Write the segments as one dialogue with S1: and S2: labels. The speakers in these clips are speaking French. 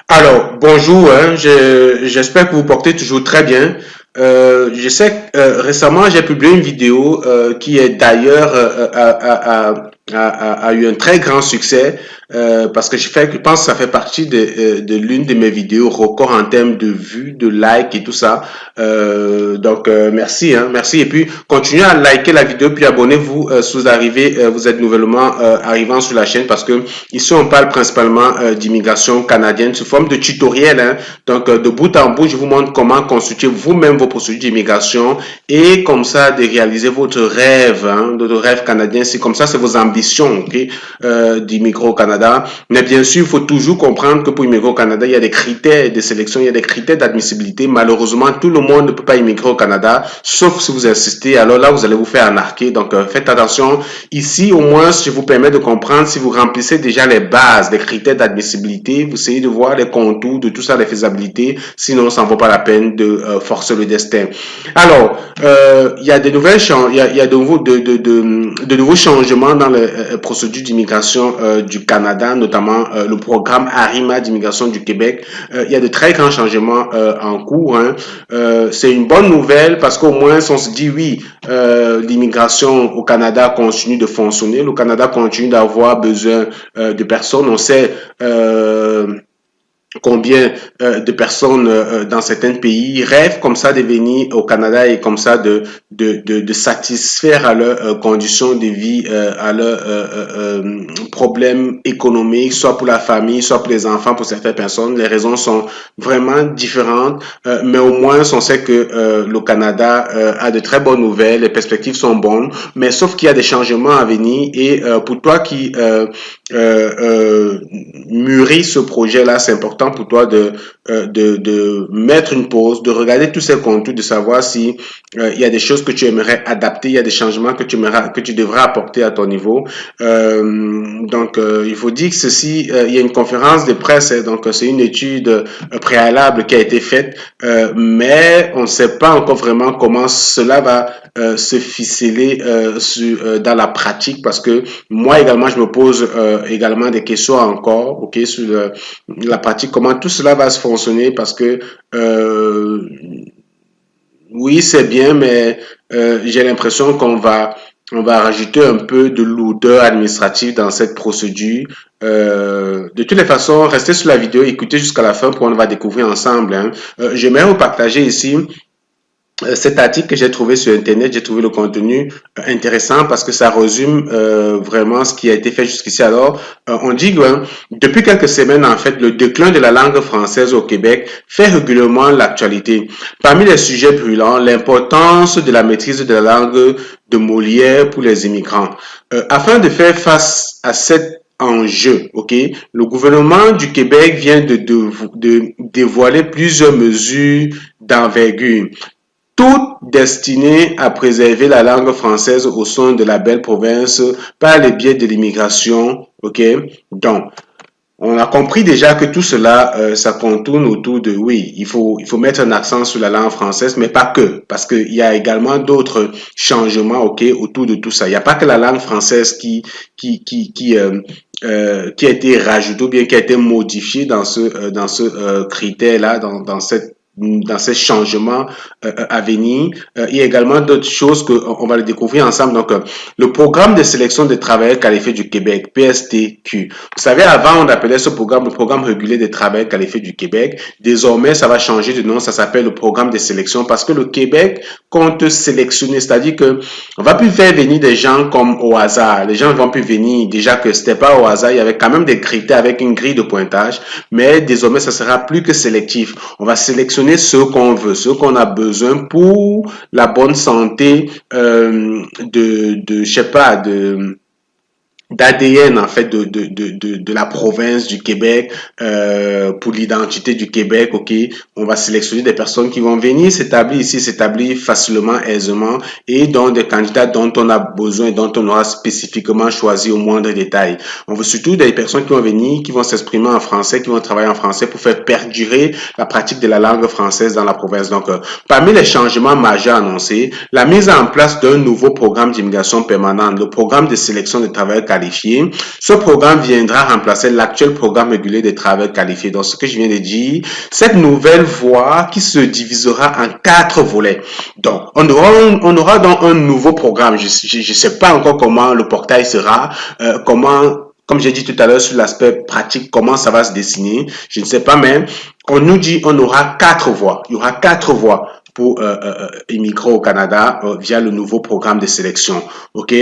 S1: Alors, bonjour, hein, j'espère que vous portez toujours très bien. Je sais que récemment, j'ai publié une vidéo qui est d'ailleurs a eu un très grand succès parce que je pense que ça fait partie de l'une de mes vidéos record en termes de vues, de likes et tout ça. Merci, hein, merci. Et puis, continuez à liker la vidéo, puis abonnez-vous si vous arrivez, vous êtes nouvellement arrivant sur la chaîne parce que ici, on parle principalement d'immigration canadienne sous forme de tutoriel. Hein. Donc, de bout en bout, je vous montre comment constituer vous-même vos procédures d'immigration et comme ça, de réaliser votre rêve, hein, votre rêve canadien. C'est comme ça, c'est vos ambitions, ok, d'immigrer au Canada. Mais bien sûr, il faut toujours comprendre que pour immigrer au Canada, il y a des critères de sélection, il y a des critères d'admissibilité. Malheureusement, tout le monde ne peut pas immigrer au Canada, sauf si vous insistez. Alors là, vous allez vous faire arnaquer. Donc, faites attention. Ici, au moins, je vous permets de comprendre si vous remplissez déjà les bases, les critères d'admissibilité. Vous essayez de voir les contours de tout ça, les faisabilités. Sinon, ça ne vaut pas la peine de forcer le destin. Alors, il y a de nouvelles, il y a de nouveaux changements dans les procédures d'immigration du Canada, notamment le programme ARIMA d'immigration du Québec. Il y a de très grands changements en cours. Hein. C'est une bonne nouvelle parce qu'au moins, on se dit oui, l'immigration au Canada continue de fonctionner. Le Canada continue d'avoir besoin de personnes. On sait combien de personnes dans certains pays rêvent comme ça de venir au Canada et comme ça de satisfaire à leurs conditions de vie, à leurs problèmes économiques, soit pour la famille, soit pour les enfants, pour certaines personnes. Les raisons sont vraiment différentes, mais au moins on sait que le Canada a de très bonnes nouvelles, les perspectives sont bonnes, mais sauf qu'il y a des changements à venir et pour toi qui mûris ce projet-là, c'est important pour toi de mettre une pause, de regarder tous ces contours, de savoir si il y a des choses que tu aimerais adapter, il y a des changements que tu devrais apporter à ton niveau. Il faut dire que ceci, il y a une conférence de presse, donc c'est une étude préalable qui a été faite, mais on ne sait pas encore vraiment comment cela va se ficeler dans la pratique parce que moi également je me pose également des questions encore, ok, sur la pratique, comment tout cela va se fonctionner parce que oui c'est bien, mais j'ai l'impression on va rajouter un peu de lourdeur administrative dans cette procédure. De toutes les façons, restez sur la vidéo, écoutez jusqu'à la fin pour on va découvrir ensemble. Hein. J'aimerais vous partager ici cet article que j'ai trouvé sur Internet, j'ai trouvé le contenu intéressant parce que ça résume vraiment ce qui a été fait jusqu'ici. Alors, on dit que depuis quelques semaines, en fait, le déclin de la langue française au Québec fait régulièrement l'actualité. Parmi les sujets brûlants, l'importance de la maîtrise de la langue de Molière pour les immigrants. Afin de faire face à cette enjeu, ok, le gouvernement du Québec vient de dévoiler plusieurs mesures d'envergure toutes destinées à préserver la langue française au sein de la belle province par le biais de l'immigration. Ok, donc on a compris déjà que tout cela, ça contourne autour de, oui, il faut mettre un accent sur la langue française, mais pas que, parce qu'il y a également d'autres changements, ok, autour de tout ça. Il n'y a pas que la langue française qui a été rajoutée ou bien qui a été modifiée dans ce critère-là, dans ces changements à venir. Il y a également d'autres choses qu'on va le découvrir ensemble. Donc, le programme de sélection des travailleurs qualifiés du Québec, PSTQ. Vous savez, avant, on appelait ce programme le programme régulier des travailleurs qualifiés du Québec. Désormais, ça va changer de nom. Ça s'appelle le programme de sélection parce que le Québec compte sélectionner. C'est-à-dire que on va plus faire venir des gens comme au hasard. Les gens ne vont plus venir. Déjà que c'était pas au hasard. Il y avait quand même des critères avec une grille de pointage. Mais désormais, ça sera plus que sélectif. On va sélectionner ce qu'on veut, ce qu'on a besoin pour la bonne santé je sais pas, d'ADN en fait de la province du Québec pour l'identité du Québec. Ok, on va sélectionner des personnes qui vont venir s'établir ici, s'établir facilement, aisément et dont des candidats dont on a besoin, dont on aura spécifiquement choisi au moindre détail. On veut surtout des personnes qui vont venir, qui vont s'exprimer en français, qui vont travailler en français pour faire perdurer la pratique de la langue française dans la province. Donc parmi les changements majeurs annoncés, la mise en place d'un nouveau programme d'immigration permanente, le programme de sélection des travailleurs qualifiés. Ce programme viendra remplacer l'actuel programme régulier des travailleurs qualifiés. Donc, ce que je viens de dire, cette nouvelle voie qui se divisera en 4 volets. Donc, on aura donc un nouveau programme. Je sais pas encore comment le portail sera, comme j'ai dit tout à l'heure sur l'aspect pratique, comment ça va se dessiner, je ne sais pas, mais on nous dit on aura 4 voies. Il y aura 4 voies pour immigrer au Canada via le nouveau programme de sélection. OK?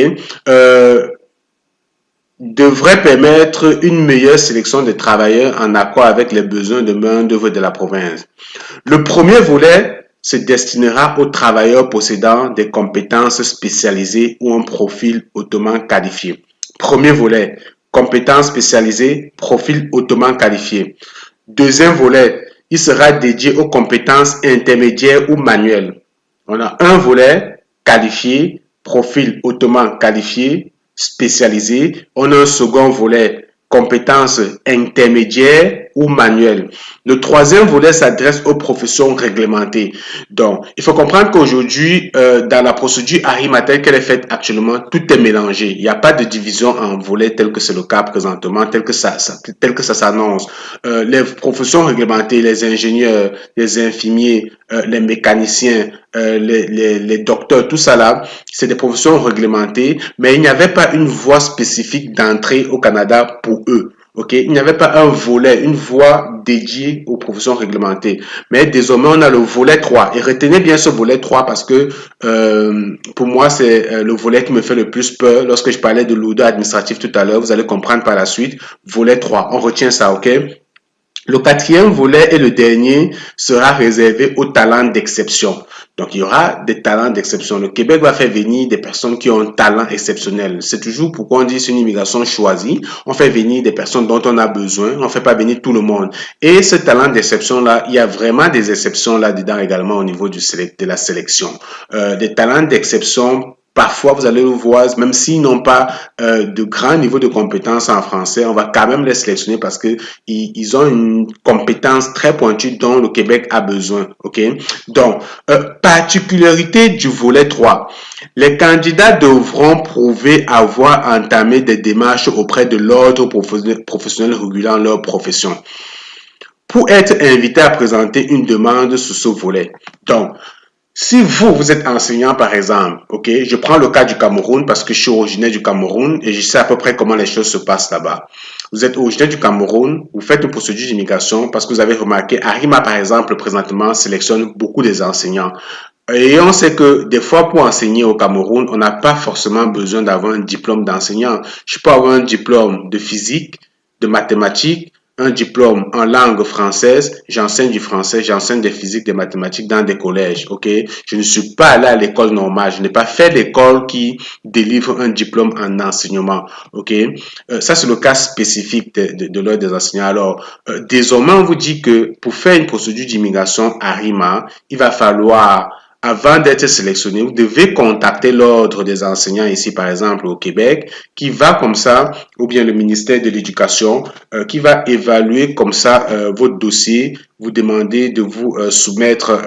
S1: Devrait permettre une meilleure sélection des travailleurs en accord avec les besoins de main-d'œuvre de la province. Le premier volet se destinera aux travailleurs possédant des compétences spécialisées ou un profil hautement qualifié. Premier volet, compétences spécialisées, profil hautement qualifié. Deuxième volet, il sera dédié aux compétences intermédiaires ou manuelles. On a un volet qualifié, profil hautement qualifié, spécialisé. On a un second volet, compétences intermédiaires ou manuelles. Le troisième volet s'adresse aux professions réglementées. Donc, il faut comprendre qu'aujourd'hui, dans la procédure ARIMA telle qu'elle est faite actuellement, tout est mélangé. Il n'y a pas de division en volets tel que c'est le cas présentement, tel que ça s'annonce. Les professions réglementées, les ingénieurs, les infirmiers, les mécaniciens, les docteurs, tout ça là, c'est des professions réglementées, mais il n'y avait pas une voie spécifique d'entrée au Canada pour eux. OK, il n'y avait pas un volet, une voie dédiée aux professions réglementées. Mais désormais, on a le volet 3. Et retenez bien ce volet 3 parce que pour moi, c'est le volet qui me fait le plus peur. Lorsque je parlais de lourdeur administrative tout à l'heure, vous allez comprendre par la suite. Volet 3, on retient ça, OK? Le quatrième volet et le dernier sera réservé aux talents d'exception. Donc, il y aura des talents d'exception. Le Québec va faire venir des personnes qui ont un talent exceptionnel. C'est toujours pourquoi on dit c'est une immigration choisie. On fait venir des personnes dont on a besoin. On ne fait pas venir tout le monde. Et ce talent d'exception-là, il y a vraiment des exceptions là-dedans également au niveau de la sélection. Des talents d'exception. Parfois, vous allez le voir, même s'ils n'ont pas de grand niveau de compétences en français, on va quand même les sélectionner parce que ils ont une compétence très pointue dont le Québec a besoin. OK? Donc, particularité du volet 3. Les candidats devront prouver avoir entamé des démarches auprès de l'ordre professionnel régulant leur profession pour être invité à présenter une demande sur ce volet. Donc, si vous êtes enseignant, par exemple, ok, je prends le cas du Cameroun parce que je suis originaire du Cameroun et je sais à peu près comment les choses se passent là-bas. Vous êtes originaire du Cameroun, vous faites une procédure d'immigration parce que vous avez remarqué, Arima, par exemple, présentement, sélectionne beaucoup des enseignants. Et on sait que des fois, pour enseigner au Cameroun, on n'a pas forcément besoin d'avoir un diplôme d'enseignant. Je peux avoir un diplôme de physique, de mathématiques, un diplôme en langue française, j'enseigne du français, j'enseigne des physiques, des mathématiques dans des collèges, ok? Je ne suis pas allé à l'école normale, je n'ai pas fait l'école qui délivre un diplôme en enseignement, ok? Ça, c'est le cas spécifique de l'ordre des enseignants. Alors, désormais, on vous dit que pour faire une procédure d'immigration à RIMA, il va falloir avant d'être sélectionné, vous devez contacter l'ordre des enseignants ici, par exemple, au Québec, qui va comme ça, ou bien le ministère de l'Éducation, qui va évaluer comme ça votre dossier, vous demander de vous soumettre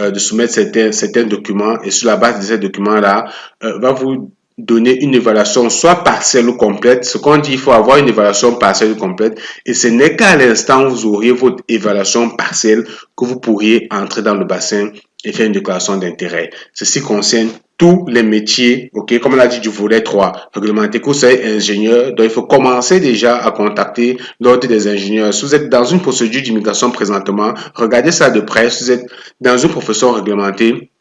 S1: certains documents, et sur la base de ces documents-là, va vous donner une évaluation soit partielle ou complète. Ce qu'on dit, il faut avoir une évaluation partielle ou complète, et ce n'est qu'à l'instant où vous auriez votre évaluation partielle que vous pourriez entrer dans le bassin et faire une déclaration d'intérêt. Ceci concerne tous les métiers, ok, comme on l'a dit du volet 3, réglementé, que vous soyez ingénieur, donc il faut commencer déjà à contacter l'ordre des ingénieurs. Si vous êtes dans une procédure d'immigration présentement, regardez ça de près. Si vous êtes dans une profession réglementée,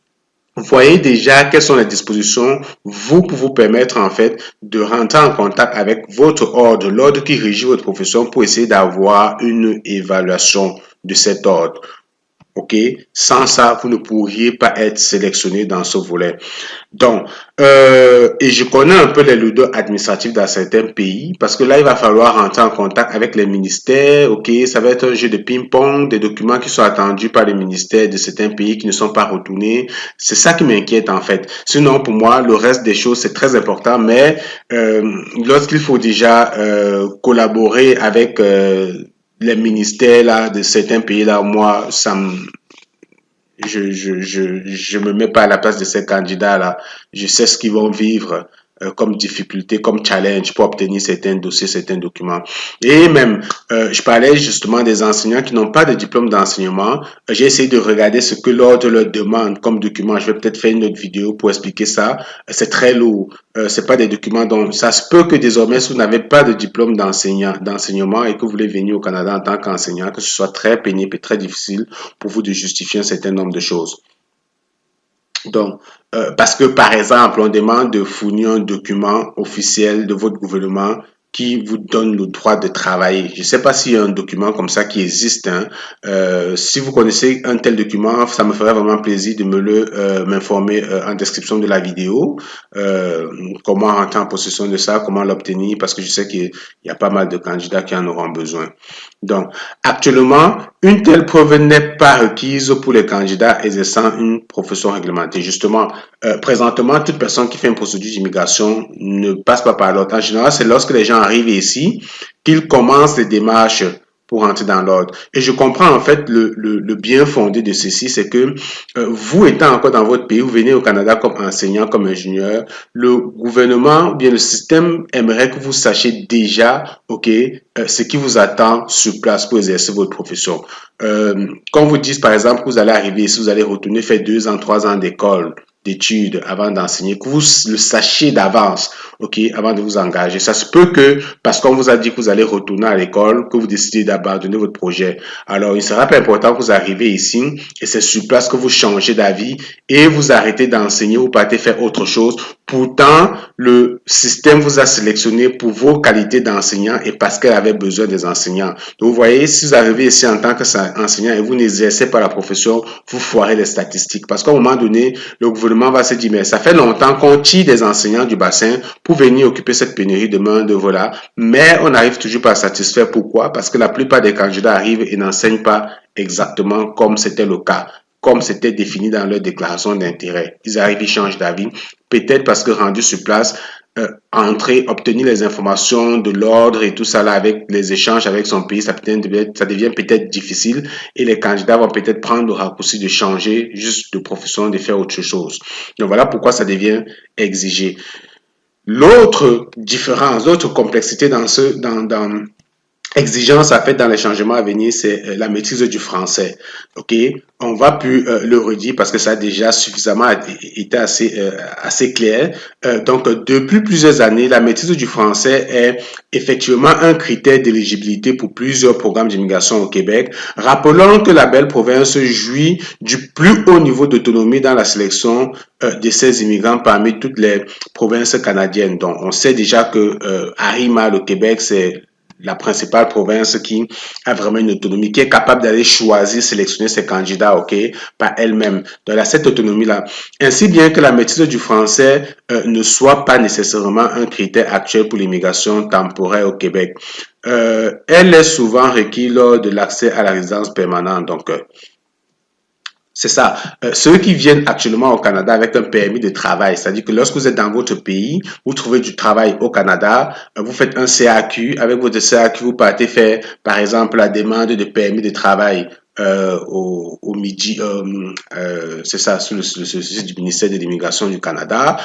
S1: vous voyez déjà quelles sont les dispositions vous pour vous permettre en fait de rentrer en contact avec votre ordre, l'ordre qui régit votre profession pour essayer d'avoir une évaluation de cet ordre. OK? Sans ça, vous ne pourriez pas être sélectionné dans ce volet. Donc, et je connais un peu les lourdeurs administratives dans certains pays parce que là, il va falloir rentrer en contact avec les ministères. OK? Ça va être un jeu de ping-pong, des documents qui sont attendus par les ministères de certains pays qui ne sont pas retournés. C'est ça qui m'inquiète en fait. Sinon, pour moi, le reste des choses, c'est très important, mais lorsqu'il faut déjà collaborer avec les ministères là de certains pays là, moi, je me mets pas à la place de ces candidats là. Je sais ce qu'ils vont vivre. comme difficulté, comme challenge pour obtenir certains dossiers, certains documents. Et même, je parlais justement des enseignants qui n'ont pas de diplôme d'enseignement. J'ai essayé de regarder ce que l'ordre leur demande comme document. Je vais peut-être faire une autre vidéo pour expliquer ça. C'est très lourd. C'est pas des documents dont ça se peut que désormais, si vous n'avez pas de diplôme d'enseignement et que vous voulez venir au Canada en tant qu'enseignant, que ce soit très pénible et très difficile pour vous de justifier un certain nombre de choses. Donc, parce que par exemple, on demande de fournir un document officiel de votre gouvernement qui vous donne le droit de travailler. Je ne sais pas s'il y a un document comme ça qui existe. Hein. Si vous connaissez un tel document, ça me ferait vraiment plaisir de me le m'informer en description de la vidéo. Comment rentrer en possession de ça, comment l'obtenir, parce que je sais qu'il y a pas mal de candidats qui en auront besoin. Donc, actuellement, une telle preuve n'est pas requise pour les candidats exerçant une profession réglementée. Justement, présentement, toute personne qui fait une procédure d'immigration ne passe pas par l'ordre. En général, c'est lorsque les gens arrivent ici qu'ils commencent les démarches pour entrer dans l'ordre. Et je comprends en fait le bien fondé de ceci, c'est que vous étant encore dans votre pays, vous venez au Canada comme enseignant, comme ingénieur, le gouvernement, bien le système aimerait que vous sachiez déjà, ok, ce qui vous attend sur place pour exercer votre profession. Quand vous dites par exemple que vous allez arriver ici, vous allez retourner faire 2 ans, 3 ans d'école, d'études avant d'enseigner, que vous le sachiez d'avance, ok, avant de vous engager. Ça se peut que, parce qu'on vous a dit que vous allez retourner à l'école, que vous décidez d'abandonner votre projet. Alors, il sera pas important que vous arrivez ici et c'est sur place que vous changez d'avis et vous arrêtez d'enseigner, vous partez faire autre chose. Pourtant, le système vous a sélectionné pour vos qualités d'enseignant et parce qu'elle avait besoin des enseignants. Donc, vous voyez, si vous arrivez ici en tant qu'enseignant et vous n'exercez pas la profession, vous foirez les statistiques. Parce qu'à un moment donné, le gouvernement va se dire, mais ça fait longtemps qu'on tire des enseignants du bassin pour venir occuper cette pénurie de main-d'œuvre là, mais on n'arrive toujours pas à satisfaire. Pourquoi? Parce que la plupart des candidats arrivent et n'enseignent pas exactement comme c'était le cas, comme c'était défini dans leur déclaration d'intérêt. Ils arrivent, ils changent d'avis, peut-être parce que rendus sur place, entrer, obtenir les informations de l'ordre et tout ça là avec les échanges avec son pays, ça devient peut-être difficile et les candidats vont peut-être prendre le raccourci de changer juste de profession, de faire autre chose. Donc voilà pourquoi ça devient exigé. L'autre différence, l'autre complexité dans exigence à faire dans les changements à venir, c'est la maîtrise du français. Ok, on va plus le redire parce que ça a déjà suffisamment été assez clair. Donc, depuis plusieurs années, la maîtrise du français est effectivement un critère d'éligibilité pour plusieurs programmes d'immigration au Québec. Rappelons que la belle province jouit du plus haut niveau d'autonomie dans la sélection de ces immigrants parmi toutes les provinces canadiennes. Donc, on sait déjà que Arima, le Québec, c'est la principale province qui a vraiment une autonomie, qui est capable d'aller choisir, sélectionner ses candidats, ok, par elle-même. Donc, elle a cette autonomie-là. Ainsi bien que la maîtrise du français ne soit pas nécessairement un critère actuel pour l'immigration temporaire au Québec. Elle est souvent requise lors de l'accès à la résidence permanente. Donc, c'est ça. Ceux qui viennent actuellement au Canada avec un permis de travail, c'est-à-dire que lorsque vous êtes dans votre pays, vous trouvez du travail au Canada, vous faites un CAQ. Avec votre CAQ, vous partez faire, par exemple, la demande de permis de travail au midi, c'est ça, sur le site du ministère de l'Immigration du Canada.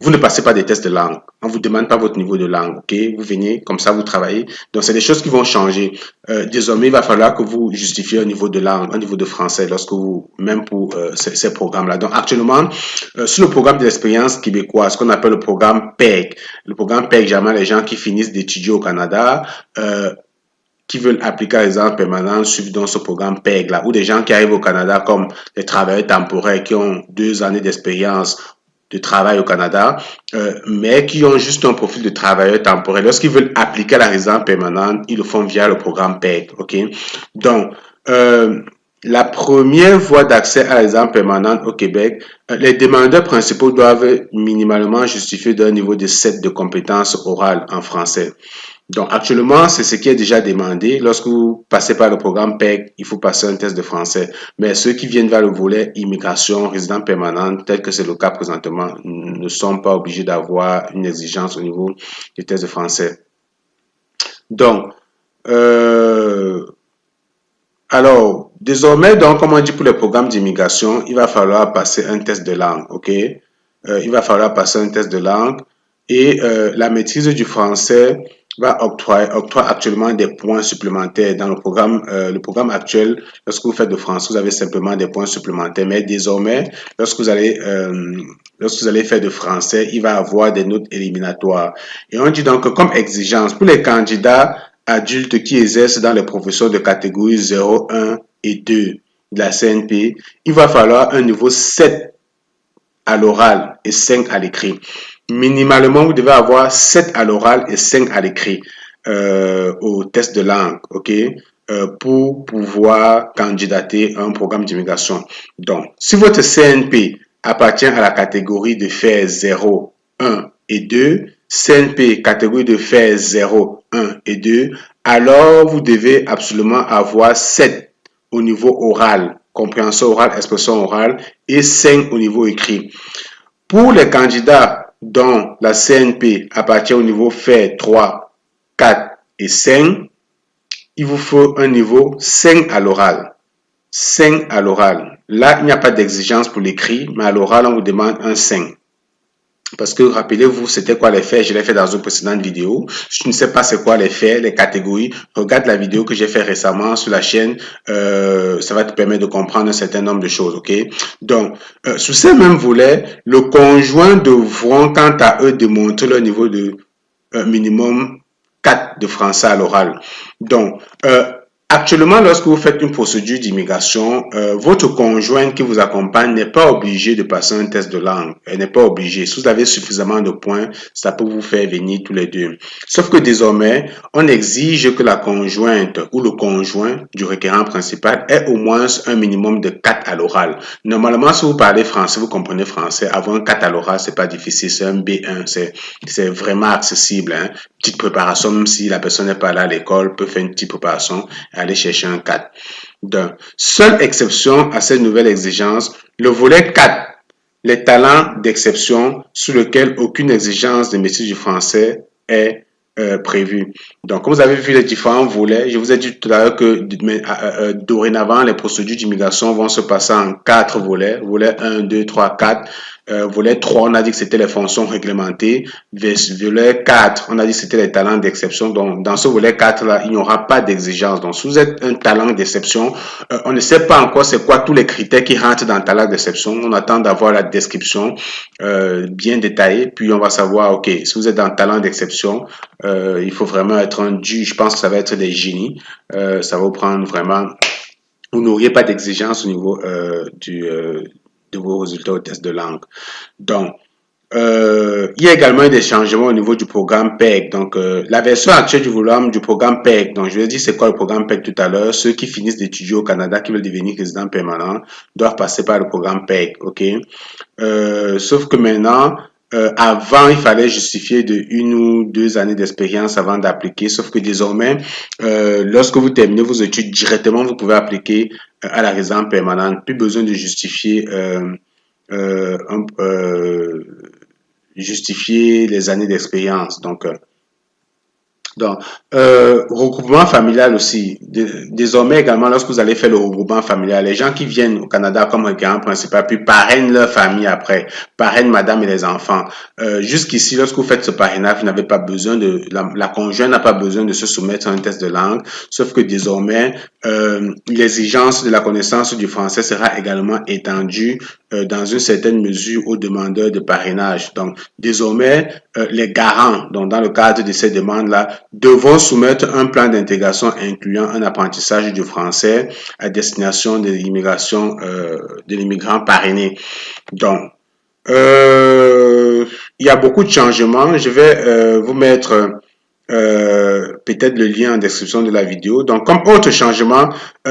S1: Vous ne passez pas des tests de langue. On vous demande pas votre niveau de langue, ok? Vous venez comme ça, vous travaillez. Donc, c'est des choses qui vont changer. Désormais, il va falloir que vous justifiez un niveau de langue, un niveau de français lorsque vous, même pour ces programmes-là. Donc, actuellement, sur le programme de l'expérience québécoise, ce qu'on appelle le programme PEG. Le programme PEG, jamais les gens qui finissent d'étudier au Canada, qui veulent appliquer à résidence permanente suivent donc ce programme PEG là, ou des gens qui arrivent au Canada comme des travailleurs temporaires qui ont 2 années d'expérience de travail au Canada, mais qui ont juste un profil de travailleur temporaire. Lorsqu'ils veulent appliquer à la résidence permanente, ils le font via le programme PEG. Ok, donc la première voie d'accès à la résidence permanente au Québec, les demandeurs principaux doivent minimalement justifier d'un niveau de 7 de compétences orales en français. Donc, actuellement, c'est ce qui est déjà demandé. Lorsque vous passez par le programme PEG, il faut passer un test de français. Mais ceux qui viennent vers le volet immigration, résident permanente, tel que c'est le cas présentement, ne sont pas obligés d'avoir une exigence au niveau du test de français. Donc, alors, désormais, donc, comme on dit pour les programmes d'immigration, il va falloir passer un test de langue, ok? il va falloir passer un test de langue et la maîtrise du français octroie actuellement des points supplémentaires dans le programme actuel. Lorsque vous faites de français, vous avez simplement des points supplémentaires, mais désormais, lorsque vous allez faire de français, il va avoir des notes éliminatoires. Et on dit donc que comme exigence pour les candidats adultes qui exercent dans les professions de catégorie 0, 1 et 2 de la CNP, il va falloir un niveau 7 à l'oral et 5 à l'écrit. Minimalement, vous devez avoir 7 à l'oral et 5 à l'écrit au test de langue, ok, pour pouvoir candidater à un programme d'immigration. Donc, si votre CNP appartient à la catégorie de faire 0, 1 et 2, CNP catégorie de faire 0, 1 et 2, alors vous devez absolument avoir 7 au niveau oral, compréhension orale, expression orale, et 5 au niveau écrit. Pour les candidats dont la CNP appartient au niveau fait 3, 4 et 5, il vous faut un niveau 5 à l'oral. 5 à l'oral. Là, il n'y a pas d'exigence pour l'écrit, mais à l'oral, on vous demande un 5. Parce que rappelez-vous, c'était quoi les faits? Je l'ai fait dans une précédente vidéo. Si tu ne sais pas c'est quoi les faits, les catégories, regarde la vidéo que j'ai fait récemment sur la chaîne. Ça va te permettre de comprendre un certain nombre de choses, ok? Donc, sur ces mêmes volets, le conjoint devront quant à eux démontrer leur niveau de minimum 4 de français à l'oral. Donc, actuellement, lorsque vous faites une procédure d'immigration, votre conjoint qui vous accompagne n'est pas obligé de passer un test de langue. Elle n'est pas obligée. Si vous avez suffisamment de points, ça peut vous faire venir tous les deux. Sauf que désormais, on exige que la conjointe ou le conjoint du requérant principal ait au moins un minimum de 4 à l'oral. Normalement, si vous parlez français, vous comprenez français, avoir un 4 à l'oral, c'est pas difficile, c'est un B1, c'est vraiment accessible. Hein. Petite préparation, même si la personne n'est pas là à l'école, peut faire une petite préparation aller chercher un 4. Donc, seule exception à cette nouvelle exigence, le volet 4, les talents d'exception sur lequel aucune exigence de maîtrise du français est prévue. Donc, comme vous avez vu les différents volets, je vous ai dit tout à l'heure que dorénavant, les procédures d'immigration vont se passer en 4 volets. Volet 1, 2, 3, 4. Volet 3, on a dit que c'était les fonctions réglementées. Volet 4, on a dit que c'était les talents d'exception. Donc, dans ce volet 4-là, il n'y aura pas d'exigence. Donc, si vous êtes un talent d'exception, on ne sait pas encore c'est quoi tous les critères qui rentrent dans le talent d'exception. On attend d'avoir la description bien détaillée. Puis, on va savoir, OK, si vous êtes dans le talent d'exception, il faut vraiment être un dû. Je pense que ça va être des génies. Ça va vous prendre vraiment... Vous n'auriez pas d'exigence au niveau de vos résultats au test de langue. Donc, il y a également des changements au niveau du programme PEG. Donc, la version actuelle du volume du programme PEG. Donc, je vais dire c'est quoi le programme PEG tout à l'heure. Ceux qui finissent d'étudier au Canada, qui veulent devenir résidents permanents, doivent passer par le programme PEG. OK? Sauf que maintenant, avant, il fallait justifier de 1 ou 2 années d'expérience avant d'appliquer. Sauf que désormais, lorsque vous terminez vos études directement, vous pouvez appliquer à la résidence permanente. Plus besoin de justifier justifier les années d'expérience. Donc, regroupement familial aussi. Désormais également, lorsque vous allez faire le regroupement familial, les gens qui viennent au Canada comme requérant principal, puis parrainent leur famille après, parrainent madame et les enfants. Jusqu'ici, lorsque vous faites ce parrainage, vous n'avez pas besoin de, la conjointe n'a pas besoin de se soumettre à un test de langue, sauf que désormais, l'exigence de la connaissance du français sera également étendue dans une certaine mesure aux demandeurs de parrainage. Donc, désormais, les garants, donc dans le cadre de ces demandes-là, devront soumettre un plan d'intégration incluant un apprentissage du français à destination de l'immigration, de l'immigrant parrainé. Donc, il y a beaucoup de changements. Je vais vous mettre peut-être le lien en description de la vidéo. Donc, comme autre changement,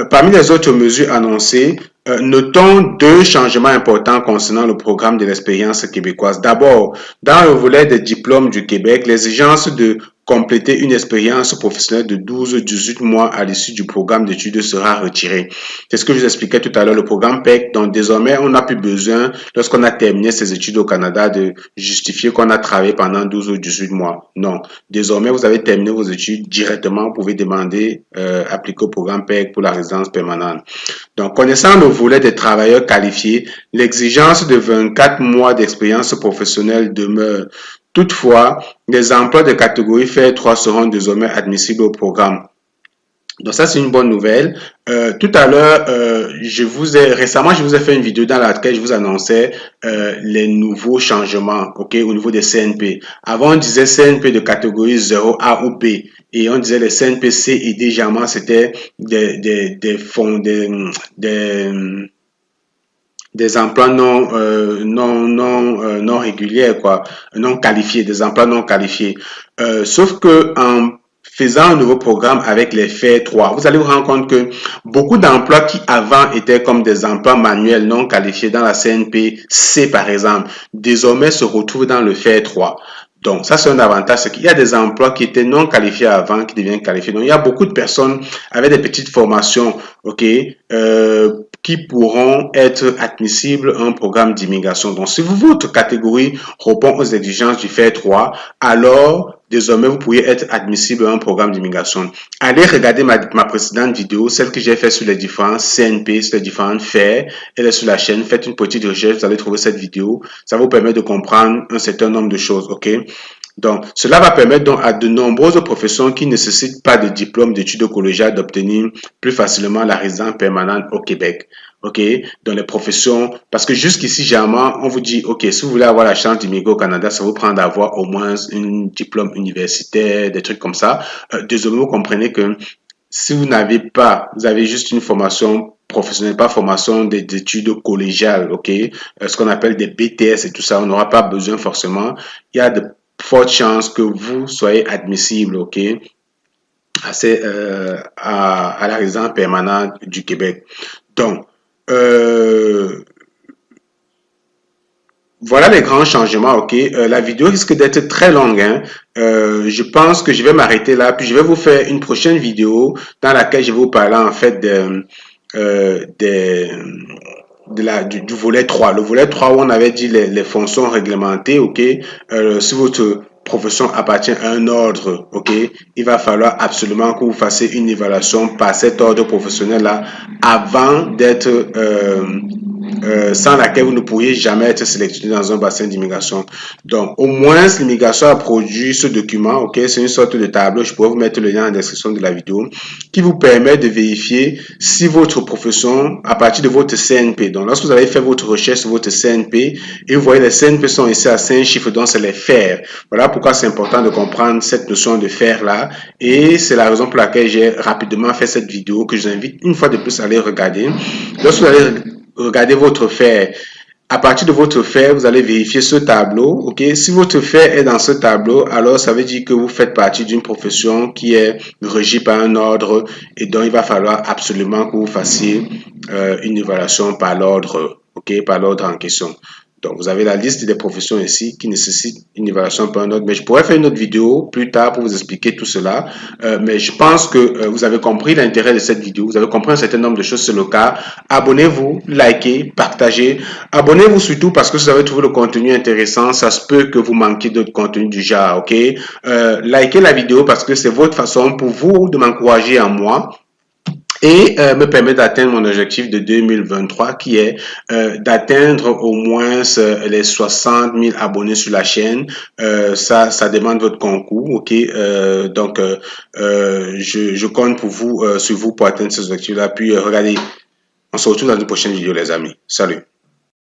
S1: parmi les autres mesures annoncées, notons 2 changements importants concernant le programme de l'expérience québécoise. D'abord, dans le volet des diplômes du Québec, l'exigence de compléter une expérience professionnelle de 12-18 mois à l'issue du programme d'études sera retiré. C'est ce que je vous expliquais tout à l'heure, le programme PEC. Donc, désormais, on n'a plus besoin, lorsqu'on a terminé ses études au Canada, de justifier qu'on a travaillé pendant 12 ou 18 mois. Non. Désormais, vous avez terminé vos études directement. Vous pouvez demander, appliquer au programme PEC pour la résidence permanente. Donc, connaissant le volet des travailleurs qualifiés, l'exigence de 24 mois d'expérience professionnelle demeure. Toutefois, les emplois de catégorie FR3 seront désormais admissibles au programme. Donc ça, c'est une bonne nouvelle. Tout à l'heure, récemment, je vous ai fait une vidéo dans laquelle je vous annonçais les nouveaux changements, ok, au niveau des CNP. Avant, on disait CNP de catégorie 0A ou B, et on disait les CNP C et D, généralement, c'était des emplois non réguliers, quoi, non qualifiés, des emplois non qualifiés. Sauf que en faisant un nouveau programme avec les FAIR 3, vous allez vous rendre compte que beaucoup d'emplois qui avant étaient comme des emplois manuels non qualifiés dans la CNP C par exemple, désormais se retrouvent dans le FAIR 3. Donc, ça, c'est un avantage, c'est qu'il y a des emplois qui étaient non qualifiés avant, qui deviennent qualifiés. Donc, il y a beaucoup de personnes avec des petites formations, ok, qui pourront être admissibles à un programme d'immigration. Donc, si votre catégorie répond aux exigences du FAIR 3, alors désormais, vous pourriez être admissible à un programme d'immigration. Allez regarder ma précédente vidéo, celle que j'ai faite sur les différents CNP, sur les différentes FAIR. Elle est sur la chaîne. Faites une petite recherche, vous allez trouver cette vidéo. Ça vous permet de comprendre un certain nombre de choses, ok? Donc, cela va permettre donc à de nombreuses professions qui ne nécessitent pas de diplôme d'études collégiales d'obtenir plus facilement la résidence permanente au Québec. OK? Dans les professions, parce que jusqu'ici, généralement, on vous dit, OK, si vous voulez avoir la chance d'immigrer au Canada, ça vous prend d'avoir au moins un diplôme universitaire, des trucs comme ça. Désormais, vous comprenez que si vous n'avez pas, vous avez juste une formation professionnelle, pas formation d'études collégiales, OK? Ce qu'on appelle des BTS et tout ça, on n'aura pas besoin forcément. Il y a de fortes chances que vous soyez admissible, OK, à la résidence permanente du Québec. Donc, voilà les grands changements, ok. La vidéo risque d'être très longue, hein. Je pense que je vais m'arrêter là, puis je vais vous faire une prochaine vidéo dans laquelle je vais vous parler en fait du volet 3. Le volet 3 où on avait dit les fonctions réglementées, ok. Si votre profession appartient à un ordre, ok, il va falloir absolument que vous fassiez une évaluation par cet ordre professionnel-là avant d'être sans laquelle vous ne pourriez jamais être sélectionné dans un bassin d'immigration. Donc, au moins, l'immigration a produit ce document, ok, c'est une sorte de tableau, je pourrais vous mettre le lien en description de la vidéo, qui vous permet de vérifier si votre profession, à partir de votre CNP, donc lorsque vous avez fait votre recherche sur votre CNP, et vous voyez les CNP sont ici à 5 chiffres, donc c'est les FAIR. Voilà pourquoi c'est important de comprendre cette notion de FAIR là, et c'est la raison pour laquelle j'ai rapidement fait cette vidéo, que je vous invite une fois de plus à aller regarder. Lorsque vous allez regardez votre FAIR. À partir de votre FAIR, vous allez vérifier ce tableau. Ok, si votre FAIR est dans ce tableau, alors ça veut dire que vous faites partie d'une profession qui est régie par un ordre et donc il va falloir absolument que vous fassiez une évaluation par l'ordre, ok, par l'ordre en question. Donc, vous avez la liste des professions ici qui nécessitent une évaluation par un autre. Mais je pourrais faire une autre vidéo plus tard pour vous expliquer tout cela. Mais je pense que vous avez compris l'intérêt de cette vidéo. Vous avez compris un certain nombre de choses sur le cas. Abonnez-vous, likez, partagez. Abonnez-vous surtout parce que si vous avez trouvé le contenu intéressant, ça se peut que vous manquiez d'autres contenus du genre, ok? Likez la vidéo parce que c'est votre façon pour vous de m'encourager en moi et me permet d'atteindre mon objectif de 2023 qui est d'atteindre au moins les 60 000 abonnés sur la chaîne. Ça demande votre concours, ok? Donc, je compte pour vous, sur vous pour atteindre ces objectifs-là. Puis, regardez, on se retrouve dans une prochaine vidéo, les amis. Salut!